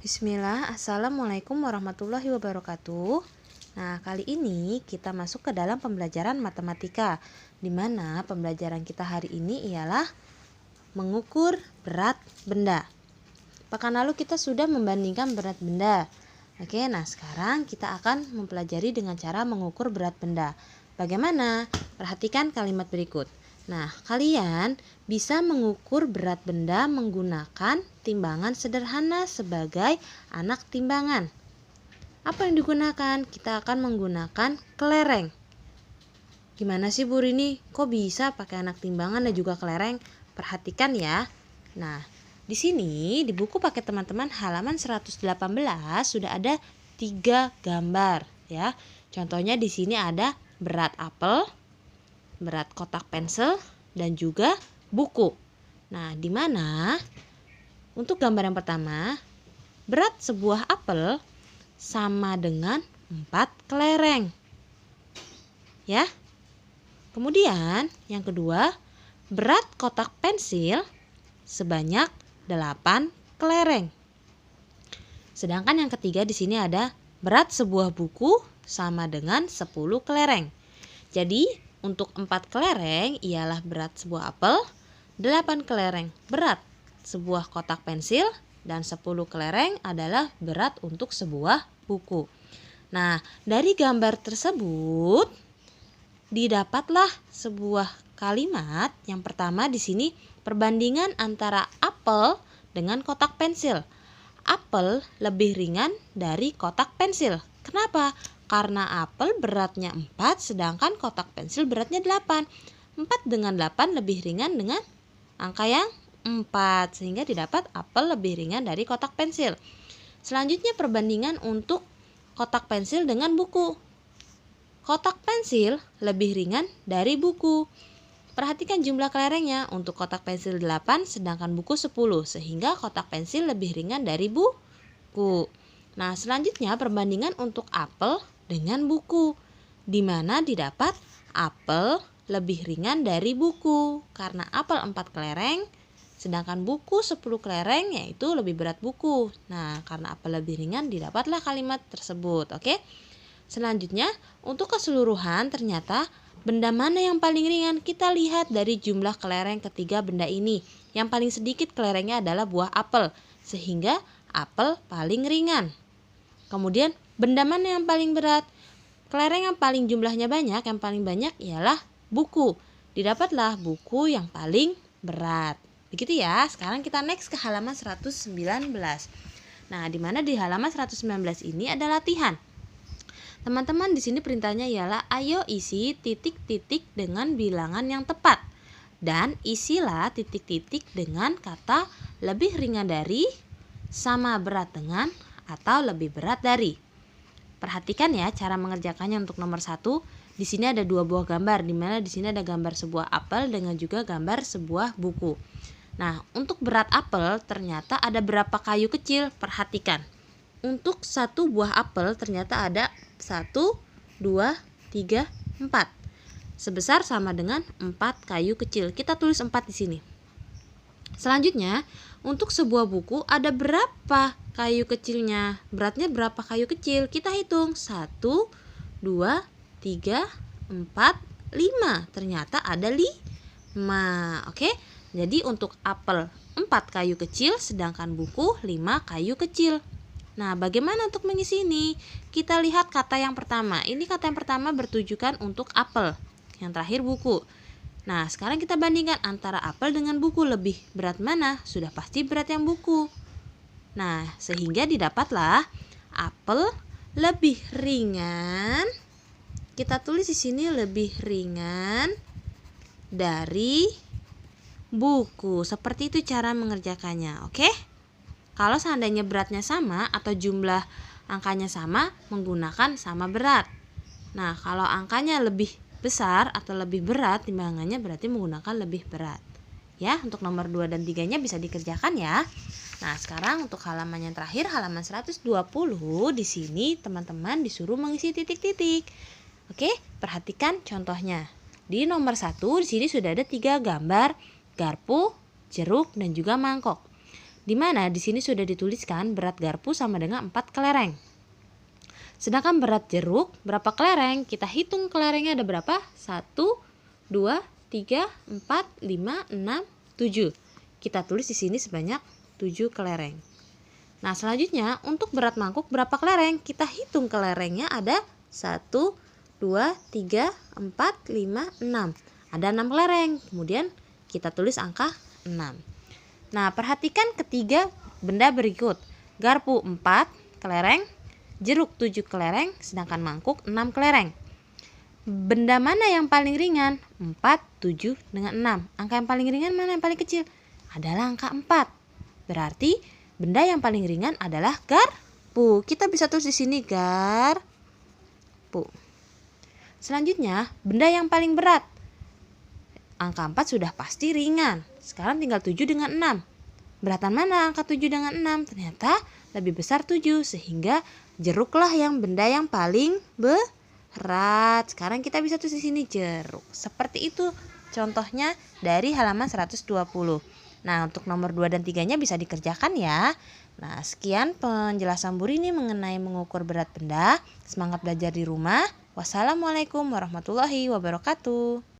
Bismillah, Assalamualaikum warahmatullahi wabarakatuh. Nah, kali ini kita masuk ke dalam pembelajaran matematika, di mana pembelajaran kita hari ini ialah mengukur berat benda. Pekan lalu kita sudah membandingkan berat benda. Oke, nah sekarang kita akan mempelajari dengan cara mengukur berat benda. Bagaimana? Perhatikan kalimat berikut. Nah, kalian bisa mengukur berat benda menggunakan timbangan sederhana sebagai anak timbangan. Apa yang digunakan? Kita akan menggunakan kelereng. Gimana sih Bu Rini? Kok bisa pakai anak timbangan dan juga kelereng? Perhatikan ya. Nah, di sini di buku paket teman-teman halaman 118 sudah ada 3 gambar ya. Contohnya di sini ada berat apel, berat kotak pensil, dan juga buku. Nah, di mana untuk gambar yang pertama, berat sebuah apel sama dengan 4 kelereng. Ya. Kemudian, yang kedua, berat kotak pensil sebanyak 8 kelereng. Sedangkan yang ketiga di sini ada berat sebuah buku sama dengan 10 kelereng. Jadi, untuk 4 kelereng ialah berat sebuah apel, 8 kelereng berat sebuah kotak pensil, dan 10 kelereng adalah berat untuk sebuah buku. Nah, dari gambar tersebut didapatlah sebuah kalimat. Yang pertama di sini perbandingan antara apel dengan kotak pensil. Apel lebih ringan dari kotak pensil. Kenapa? Karena apel beratnya 4 sedangkan kotak pensil beratnya 8. 4 dengan 8 lebih ringan dengan angka yang 4 sehingga didapat apel lebih ringan dari kotak pensil. Selanjutnya perbandingan untuk kotak pensil dengan buku. Kotak pensil lebih ringan dari buku. Perhatikan jumlah kelerengnya. Untuk kotak pensil 8 sedangkan buku 10 sehingga kotak pensil lebih ringan dari buku. Nah, selanjutnya perbandingan untuk apel dengan buku, di mana didapat apel lebih ringan dari buku karena apel 4 kelereng sedangkan buku 10 kelereng, yaitu lebih berat buku. Nah, karena apel lebih ringan didapatlah kalimat tersebut. Oke. Selanjutnya untuk keseluruhan ternyata benda mana yang paling ringan? Kita lihat dari jumlah kelereng ketiga benda ini. Yang paling sedikit kelerengnya adalah buah apel sehingga apel paling ringan. Kemudian benda mana yang paling berat? Kelereng yang paling jumlahnya banyak, yang paling banyak ialah buku. Didapatlah buku yang paling berat. Begitu ya. Sekarang kita next ke halaman 119. Nah, di mana di halaman 119 ini ada latihan. Teman-teman di sini perintahnya ialah ayo isi titik-titik dengan bilangan yang tepat. Dan isilah titik-titik dengan kata lebih ringan dari, sama berat dengan, atau lebih berat dari. Perhatikan ya cara mengerjakannya. Untuk nomor 1, di sini ada 2 buah gambar, di mana di sini ada gambar sebuah apel dengan juga gambar sebuah buku. Nah, untuk berat apel ternyata ada berapa kayu kecil? Perhatikan. Untuk 1 buah apel ternyata ada 1, 2, 3, 4. Sebesar sama dengan 4 kayu kecil. Kita tulis 4 di sini. Selanjutnya, untuk sebuah buku ada berapa kayu kecilnya? Beratnya berapa kayu kecil? Kita hitung. 1, 2, 3, 4, 5. Ternyata ada 5. Oke. Jadi untuk apel 4 kayu kecil sedangkan buku 5 kayu kecil. Nah, bagaimana untuk mengisi ini? Kita lihat kata yang pertama. Ini kata yang pertama bertujukan untuk apel. Yang terakhir buku. Nah, sekarang kita bandingkan antara apel dengan buku. Lebih berat mana? Sudah pasti berat yang buku. Nah, sehingga didapatlah apel lebih ringan. Kita tulis di sini lebih ringan dari buku. Seperti itu cara mengerjakannya, oke? Kalau seandainya beratnya sama atau jumlah angkanya sama, menggunakan sama berat. Nah, kalau angkanya lebih besar atau lebih berat timbangannya berarti menggunakan lebih berat. Ya, untuk nomor 2 dan 3-nya bisa dikerjakan ya. Nah, sekarang untuk halaman yang terakhir, halaman 120, di sini teman-teman disuruh mengisi titik-titik. Oke, perhatikan contohnya. Di nomor 1 di sini sudah ada 3 gambar garpu, jeruk, dan juga mangkok. Di mana di sini sudah dituliskan berat garpu sama dengan 4 kelereng. Sedangkan berat jeruk berapa kelereng? Kita hitung kelerengnya ada berapa? 1, 2, 3, 4, 5, 6, 7. Kita tulis di sini sebanyak 7 kelereng. Nah, selanjutnya untuk berat mangkuk berapa kelereng? Kita hitung kelerengnya ada 1, 2, 3, 4, 5, 6. Ada 6 kelereng. Kemudian kita tulis angka 6. Nah, perhatikan ketiga benda berikut. Garpu 4 kelereng, jeruk 7 kelereng, sedangkan mangkuk 6 kelereng. Benda mana yang paling ringan? 4, 7, dengan 6. Angka yang paling ringan mana yang paling kecil? Adalah angka 4. Berarti benda yang paling ringan adalah garpu. Kita bisa tulis di sini garpu. Selanjutnya, benda yang paling berat. Angka 4 sudah pasti ringan. Sekarang tinggal 7 dengan 6. Beratan mana angka 7 dengan 6? Ternyata lebih besar 7, sehingga jeruklah yang benda yang paling berat. Sekarang kita bisa tulis di sini jeruk. Seperti itu contohnya dari halaman 120. Nah, untuk nomor 2 dan 3-nya bisa dikerjakan ya. Nah, sekian penjelasan Bu Rini mengenai mengukur berat benda. Semangat belajar di rumah. Wassalamualaikum warahmatullahi wabarakatuh.